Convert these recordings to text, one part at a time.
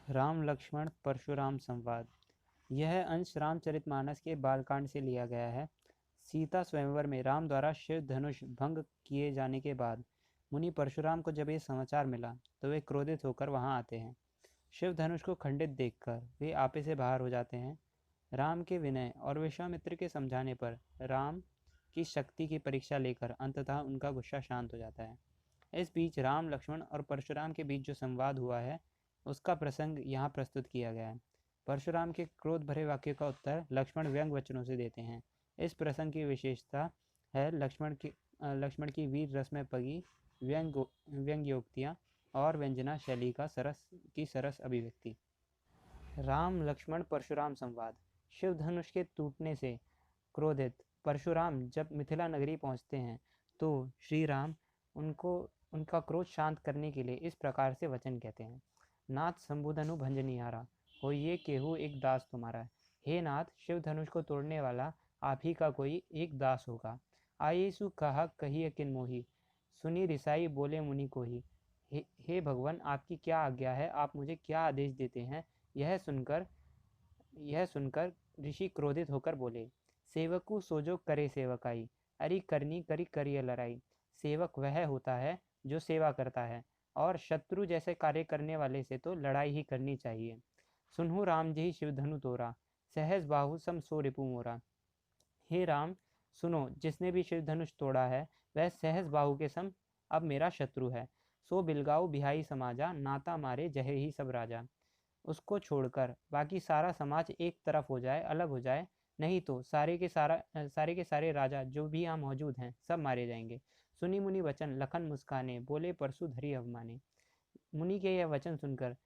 राम लक्ष्मण परशुराम संवाद। यह अंश रामचरितमानस के बालकांड से लिया गया है। सीता स्वयंवर में राम द्वारा शिव धनुष भंग किए जाने के बाद मुनि परशुराम को जब ये समाचार मिला तो वे क्रोधित होकर वहां आते हैं। शिव धनुष को खंडित देखकर वे आपे से बाहर हो जाते हैं। राम के विनय और विश्वामित्र के समझाने पर राम की शक्ति की परीक्षा लेकर अंततः उनका गुस्सा शांत हो जाता है। इस बीच राम लक्ष्मण और परशुराम के बीच जो संवाद हुआ है उसका प्रसंग यहाँ प्रस्तुत किया गया है। परशुराम के क्रोध भरे वाक्य का उत्तर लक्ष्मण व्यंग वचनों से देते हैं। इस प्रसंग की विशेषता है लक्ष्मण की वीर रस में पगी व्यंग्योक्तियाँ और व्यंजना शैली का सरस अभिव्यक्ति। राम लक्ष्मण परशुराम संवाद। शिव धनुष के टूटने से क्रोधित परशुराम जब मिथिला नगरी पहुंचते हैं तो श्री राम उनको उनका क्रोध शांत करने के लिए इस प्रकार से वचन कहते हैं। नाथ शंभुधनु भंजनिहारा, हो ये केहू एक दास तुम्हारा। हे नाथ, शिव धनुष को तोड़ने वाला आप ही का कोई एक दास होगा। आये सु कहा कहिए किन मोही, सुनी रिसाई बोले मुनि को ही। हे भगवान, आपकी क्या आज्ञा है, आप मुझे क्या आदेश देते हैं। यह सुनकर यह सुनकर ऋषि क्रोधित होकर बोले, सेवकु सोजो करे सेवकाई, अरि करनी करी करिय लड़ाई। सेवक वह होता है जो सेवा करता है, और शत्रु जैसे कार्य करने वाले से तो लड़ाई ही करनी चाहिए। सुनहु राम जी शिवधनु तोरा, सहज बाहु सम सो रिपु मोरा। हे राम, सुनो, जिसने भी शिव धनुष तोड़ा है वह सहज बाहु के सम अब मेरा शत्रु है। सो बिलगाऊ बिहाई समाजा, नाता मारे जहे ही सब राजा। उसको छोड़कर बाकी सारा समाज एक तरफ हो जाए, अलग हो जाए, नहीं तो सारे के सारे राजा जो भी यहाँ मौजूद हैं सब मारे जाएंगे। सुनी मुनि वचन लखन मुस्काने, बोले परसु धरी अवमाने। मुनि के यह वचन सुनकर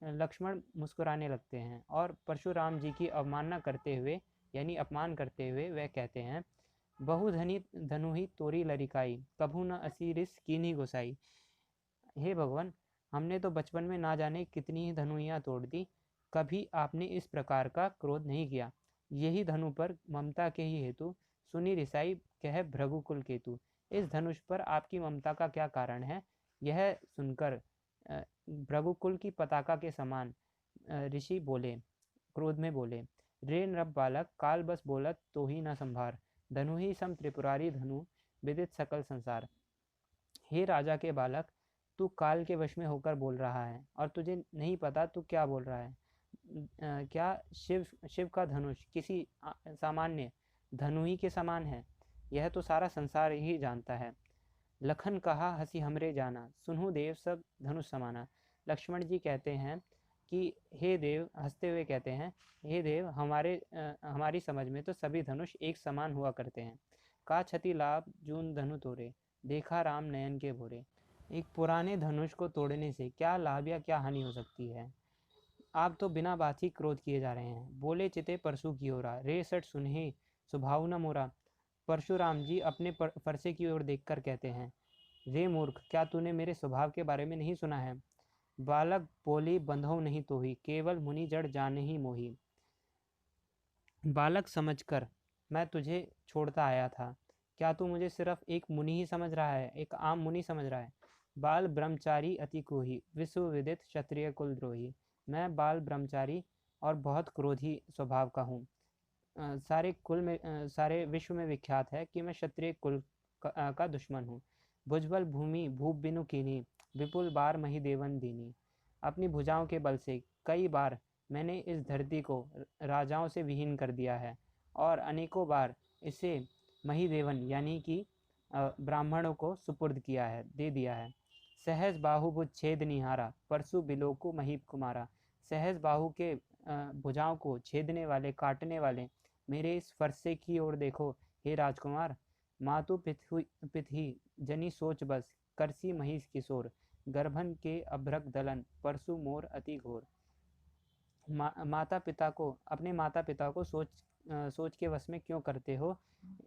लक्ष्मण मुस्कुराने लगते हैं और परशुराम जी की अवमानना करते हुए यानी अपमान करते हुए वह कहते हैं, बहुधनी धनु ही तोरी लरिकाई, कभू न असीरिस कीन्ही गोसाई। हे भगवान, हमने तो बचपन में ना जाने कितनी ही धनुइयाँ तोड़ दी, कभी आपने इस प्रकार का क्रोध नहीं किया। यही धनु पर ममता के ही हेतु सुनी रिसाई कह भृगुकुल केतु। इस धनुष पर आपकी ममता का क्या कारण है। यह सुनकर भृगुकुल की पताका के समान ऋषि बोले, क्रोध में बोले, रे नृप बालक, काल बस बोलत तो ही न संभार, धनु ही सम त्रिपुरारी धनु, विदित सकल संसार। हे राजा के बालक, तू काल के वश में होकर बोल रहा है और तुझे नहीं पता तू क्या बोल रहा है। क्या शिव का धनुष किसी सामान्य धनु ही के समान है। यह तो सारा संसार ही जानता है। लखन कहा हंसी हमरे जाना, सुनहु देव सब धनुष समाना। लक्ष्मण जी कहते हैं कि हे देव, हंसते हुए कहते हैं, हे देव, हमारी समझ में तो सभी धनुष एक समान हुआ करते हैं। का क्षति लाभ जून धनु तोरे, देखा राम नयन के भोरे। एक पुराने धनुष को तोड़ने से क्या लाभ या क्या हानि हो सकती है। आप तो बिना बात ही क्रोध किए जा रहे हैं। बोले चिते परसु की ओरा, रे सट सुनहे सुभाव न मोरा। परशुराम जी अपने फरसे की ओर देखकर कहते हैं, रे मूर्ख, क्या तूने मेरे स्वभाव के बारे में नहीं सुना है। बालक बोली बंधो नहीं तो ही, केवल मुनि जड़ जाने ही मोही। बालक समझकर मैं तुझे छोड़ता आया था, क्या तू मुझे सिर्फ एक मुनि ही समझ रहा है, एक आम मुनि समझ रहा है। बाल ब्रह्मचारी अति कोही, विश्व विदित क्षत्रिय कुल द्रोही। मैं बाल ब्रह्मचारी और बहुत क्रोधी स्वभाव का हूँ। सारे विश्व में विख्यात है कि मैं क्षत्रिय कुल का दुश्मन हूँ। भुजबल भूमि भूप बिनु कीन्ही, विपुल बार मही देवन दीनी। अपनी भुजाओं के बल से कई बार मैंने इस धरती को राजाओं से विहीन कर दिया है और अनेकों बार इसे महीदेवन यानी कि ब्राह्मणों को सुपुर्द किया है, दे दिया है। सहज बाहुभुज छेद निहारा, परसु बिलोकु मही कुमारा। सहज बाहु के भुजाओं को छेदने वाले, काटने वाले मेरे इस फरसे की ओर देखो हे राजकुमार। मातु पितही जनी सोच बस, करसी महिष किशोर। गर्भन के अभ्रक दलन, परसु मोर अति घोर। अपने माता पिता को सोच के वश में क्यों करते हो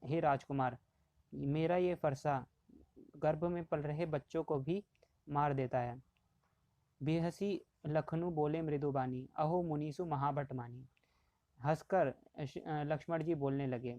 हे राजकुमार। मेरा ये फरसा गर्भ में पल रहे बच्चों को भी मार देता है। बेहसी लखनऊ बोले मृदुबानी, अहो मुनीसु महाभट मानी। हंसकर लक्ष्मण जी बोलने लगे,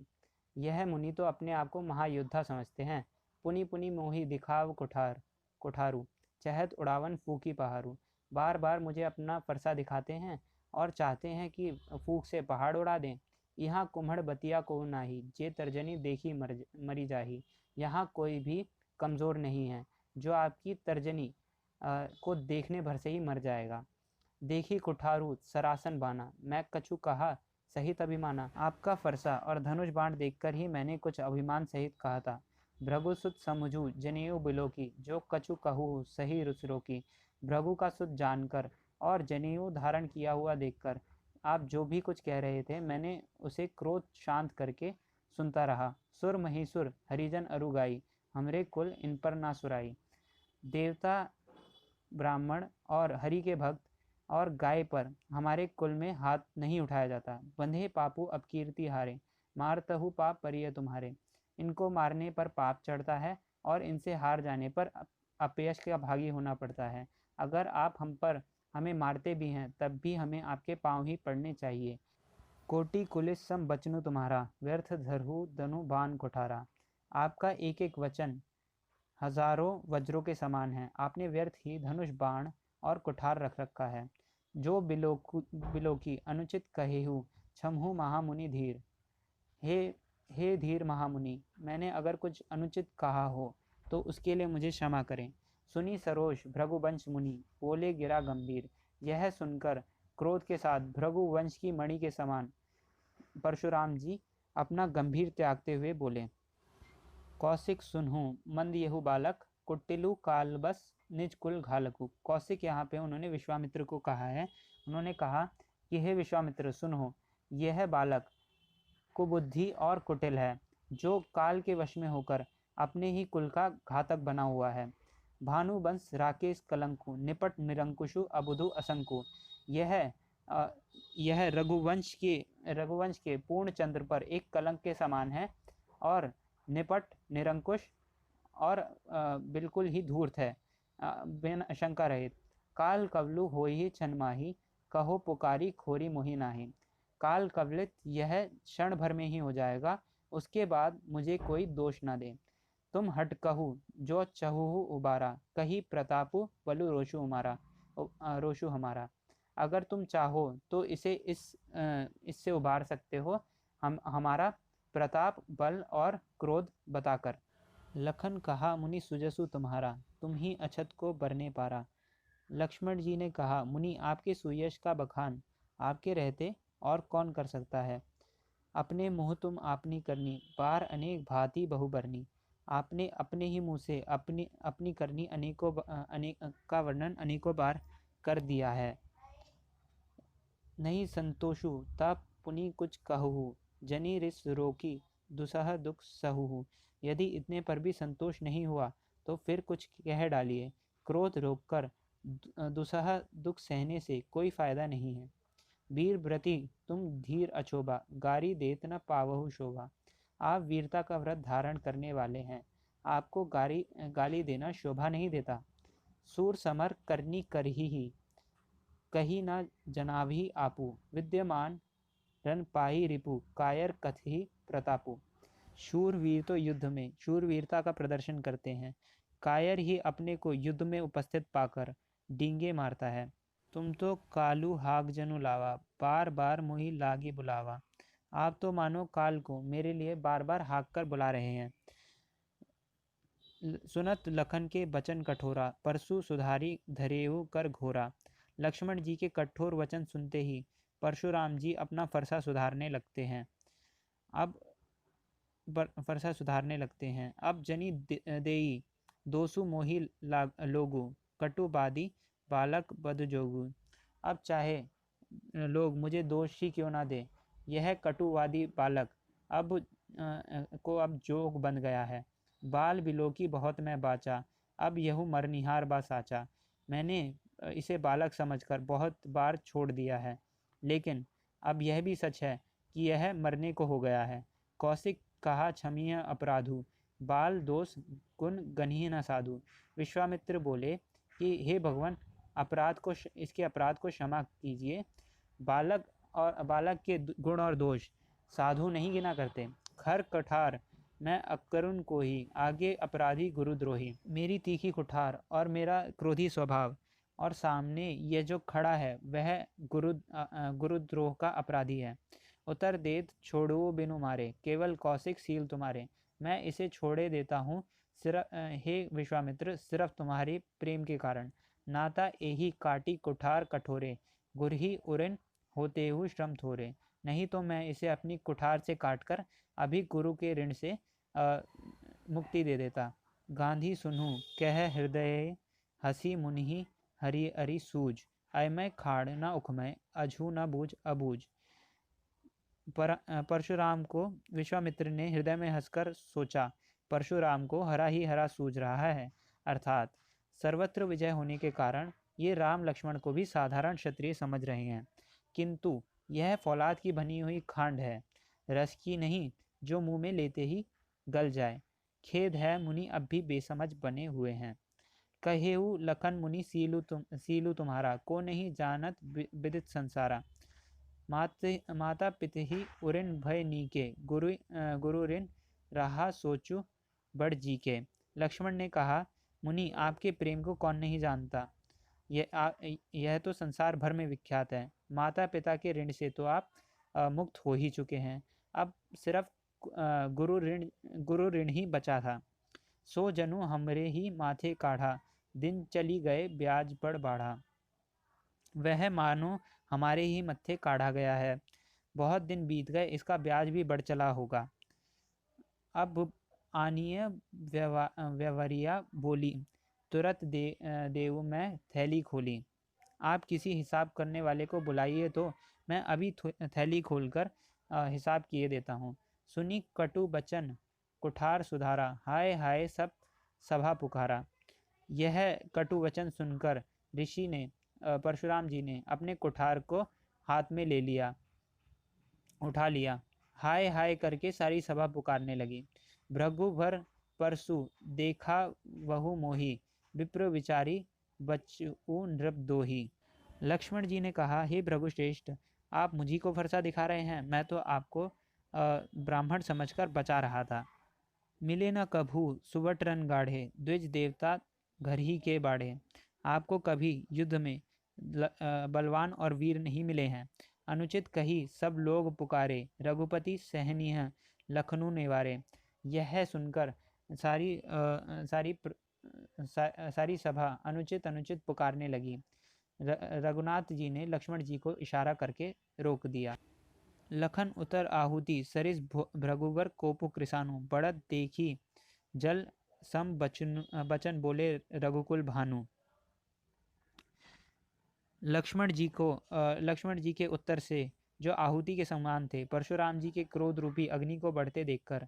यह मुनि तो अपने आप को महायोद्धा समझते हैं। पुनि पुनि मोही दिखाव कुठारू, चहत उड़ावन फूकी पहारू। बार बार मुझे अपना फरसा दिखाते हैं और चाहते हैं कि फूंक से पहाड़ उड़ा दें। यहाँ कुम्हड़ बतिया को नाही, जे तर्जनी देखी मरी जाही। यहाँ कोई भी कमज़ोर नहीं है जो आपकी तर्जनी को देखने भर से ही मर जाएगा। देखी कुठारू सरासन बाना, मैं कछु कहा सहित अभिमाना। आपका फरसा और धनुष बाण देखकर ही मैंने कुछ अभिमान सहित कहा था। भृगु सुत समझू जनेऊ बिलो की, जो कछु कहूँ सही रुसरो की। भृगु का सुत जानकर और जनेऊ धारण किया हुआ देखकर आप जो भी कुछ कह रहे थे मैंने उसे क्रोध शांत करके सुनता रहा। सुर महिसुर हरिजन अरुगाई, हमरे कुल इन पर ना सुराई। देवता ब्राह्मण और हरि के भक्त और गाय पर हमारे कुल में हाथ नहीं उठाया जाता। बंधे पापू अपकीर्ति हारे, मारतहु पाप परिय तुम्हारे। इनको मारने पर पाप चढ़ता है और इनसे हार जाने पर अपयश का भागी होना पड़ता है। अगर आप हमें मारते भी हैं तब भी हमें आपके पाँव ही पड़ने चाहिए। कोटि कुलिस सम बचनु तुम्हारा, व्यर्थ धरहु धनु बाण कुठारा। आपका एक एक वचन हजारों वज्रों के समान है। आपने व्यर्थ ही धनुष बाण और कुठार रख रखा है। जो बिलोकी अनुचित कहेहु, क्षमहु महामुनि धीर। हे हे धीर महामुनि, मैंने अगर कुछ अनुचित कहा हो तो उसके लिए मुझे क्षमा करें। सुनी सरोष भृगुवंश मुनि, बोले गिरा गंभीर। यह सुनकर क्रोध के साथ भृगुवंश की मणि के समान परशुराम जी अपना गंभीर त्यागते हुए बोले, कौशिक सुनहु मंद यहु बालक, कुटिलु कालबस निज कुल घालकु। कौशिक यहाँ पे उन्होंने विश्वामित्र को कहा है। उन्होंने कहा कि हे विश्वामित्र सुनो, यह बालक कुबुद्धि और कुटिल है, जो काल के वश में होकर अपने ही कुल का घातक बना हुआ है। भानुवंश राकेश कलंकु, निपट निरंकुशु अबुधु असंकु। यह रघुवंश के पूर्ण चंद्र पर एक कलंक के समान है और निपट निरंकुश और बिल्कुल ही धूर्त है, बिन शंका रहित। काल कवलु होई छनमाही, कहो पुकारी खोरी मोहि नाही। काल कवलित यह क्षण भर में ही हो जाएगा, उसके बाद मुझे कोई दोष न दे। तुम हट कहू जो चहुहु उबारा, कही प्रतापु बलु रोषु हमारा। अगर तुम चाहो तो इससे उबार सकते हो, हमारा प्रताप बल और क्रोध बताकर। लखन कहा मुनि सुजसु तुम्हारा, तुम ही अछत को बरने पारा। लक्ष्मण जी ने कहा, मुनि आपके सुयश का बखान आपके रहते और कौन कर सकता है। अपने मुँह तुम आपनी करनी, बार अनेक भांति बहुबरनी। आपने अपने ही मुँह से अपनी करनी अनेक का वर्णन अनेकों बार कर दिया है। नहीं संतोषु तब पुनि कुछ कहूँ, जनी रिस रोकी दुसह दुख सहूँ। यदि इतने पर भी संतोष नहीं हुआ तो फिर कुछ कह डालिए। क्रोध रोककर दुसह दुख सहने से कोई फायदा नहीं है। वीर व्रति तुम धीर अछोभा, गारी देत न पावहु शोभा। आप वीरता का व्रत धारण करने वाले हैं, आपको गाली देना शोभा नहीं देता। सूर समर करनी करही, कही न जनाभी आपू। विद्यमान रन पाही रिपु, कायर कथही प्रतापु। शूरवीर तो युद्ध में शूरवीरता का प्रदर्शन करते हैं, कायर ही अपने को युद्ध में उपस्थित पाकर डींगे मारता है। तुम तो कालू हाग जनु लावा, बार बार मुही लागी बुलावा। आप तो मानो काल को मेरे लिए बार बार हाँक कर बुला रहे हैं। सुनत लखन के बचन कठोरा, परसु सुधारी धरेऊ कर घोरा। लक्ष्मण जी के कठोर वचन सुनते ही परशुराम जी अपना फरसा सुधारने लगते हैं। अब जनी देई दोसु मोही लोगु, कटुबादी बालक बद जोगु। अब चाहे लोग मुझे दोष ही क्यों ना दे, यह कटुवादी बालक अब जोग बन गया है। बाल बिलोकी बहुत मैं बाचा, अब यहू मरनिहार बा साचा। मैंने इसे बालक समझकर बहुत बार छोड़ दिया है, लेकिन अब यह भी सच है कि यह मरने को हो गया है। कौशिक कहा क्षमीय अपराधु, बाल दोष गुण गणही न साधु। विश्वामित्र बोले कि हे भगवान, इसके अपराध को क्षमा कीजिए। बालक के गुण और दोष साधु नहीं गिना करते। खर कठार मैं अकरुण को ही, आगे अपराधी गुरुद्रोही। मेरी तीखी कुठार और मेरा क्रोधी स्वभाव और सामने ये जो खड़ा है वह गुरुद्रोह का अपराधी है। उत्तर देत छोड़ो बिनु मारे, केवल कौशिक सील तुम्हारे। मैं इसे छोड़े देता हूँ सिर्फ हे विश्वामित्र, सिर्फ तुम्हारे प्रेम के कारण। नाता एही काटी कुठार कठोरे, गुरही उरिन होते हु श्रम थोरे। नहीं तो मैं इसे अपनी कुठार से काटकर अभी गुरु के ऋण से मुक्ति दे देता। गांधी सुनूं कह हृदय, हसी मुनि हरि अरि सूझ। अयमय खाड़ न उखमय, अझू न बूझ अबूझ। परशुराम को विश्वामित्र ने हृदय में हंसकर सोचा, परशुराम को हरा ही हरा सूझ रहा है, अर्थात सर्वत्र विजय होने के कारण ये राम लक्ष्मण को भी साधारण क्षत्रिय समझ रहे हैं, किंतु यह फौलाद की बनी हुई खांड है, रस की नहीं, जो मुंह में लेते ही गल जाए। खेद है मुनि अब भी बेसमझ बने हुए हैं। कहेऊ लखन मुनि सीलू तुम्हारा, को नहीं जानत विदित संसारा। माता पिता ही उरिन भय नीके, गुरु ऋण रहा सोचू बड़ जी के। लक्ष्मण ने कहा, मुनि आपके प्रेम को कौन नहीं जानता, यह तो संसार भर में विख्यात है। माता पिता के ऋण से तो आप मुक्त हो ही चुके हैं, अब सिर्फ गुरु ऋण ही बचा था। सो जनु हमरे ही माथे काढ़ा, दिन चली गए ब्याज बढ़ बढ़ा। वह मानो हमारे ही मत्थे काढ़ा गया है, बहुत दिन बीत गए, इसका ब्याज भी बढ़ चला होगा। अब आनीय व्यवहारिया बोली, तुरंत देव मैं थैली खोली। आप किसी हिसाब करने वाले को बुलाइए तो मैं अभी थैली खोलकर हिसाब किए देता हूँ। सुनी कटु बचन कुठार सुधारा, हाय हाय सब सभा पुकारा। यह कटु वचन सुनकर ऋषि ने परशुराम जी ने अपने कुठार को हाथ में ले लिया, उठा लिया, हाय हाय करके सारी सभा पुकारने लगी। भृगु भर परसु देखा वहु मोही, विप्र विचारी बचऊ नृप दोही। लक्ष्मण जी ने कहा, हे भृगुश्रेष्ठ, आप मुझी को फरसा दिखा रहे हैं, मैं तो आपको ब्राह्मण समझकर बचा रहा था। मिले न कभू सुवट रन गाढ़े, द्विज देवता घर ही के बाढ़े। आपको कभी युद्ध में बलवान और वीर नहीं मिले हैं। अनुचित कही सब लोग पुकारे, रघुपति सहनीय लखनऊ नेवारे। यह सुनकर सारी सभा अनुचित पुकारने लगी। रघुनाथ जी ने लक्ष्मण जी को इशारा करके रोक दिया। लखन उतर आहुति सरिस भृगुवर कोपु कृसानु, बढ़त देखी जल सम बचन बोले रघुकुल भानु। लक्ष्मण जी के उत्तर से जो आहुति के समान थे, परशुराम जी के क्रोध रूपी अग्नि को बढ़ते देखकर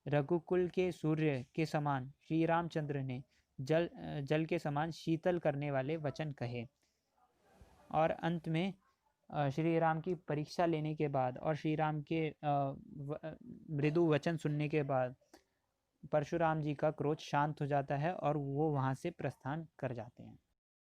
रघुकुल के सूर्य के समान श्री रामचंद्र ने जल के समान शीतल करने वाले वचन कहे। और अंत में श्री राम की परीक्षा लेने के बाद और श्री राम के मृदु वचन सुनने के बाद परशुराम जी का क्रोध शांत हो जाता है और वो वहाँ से प्रस्थान कर जाते हैं।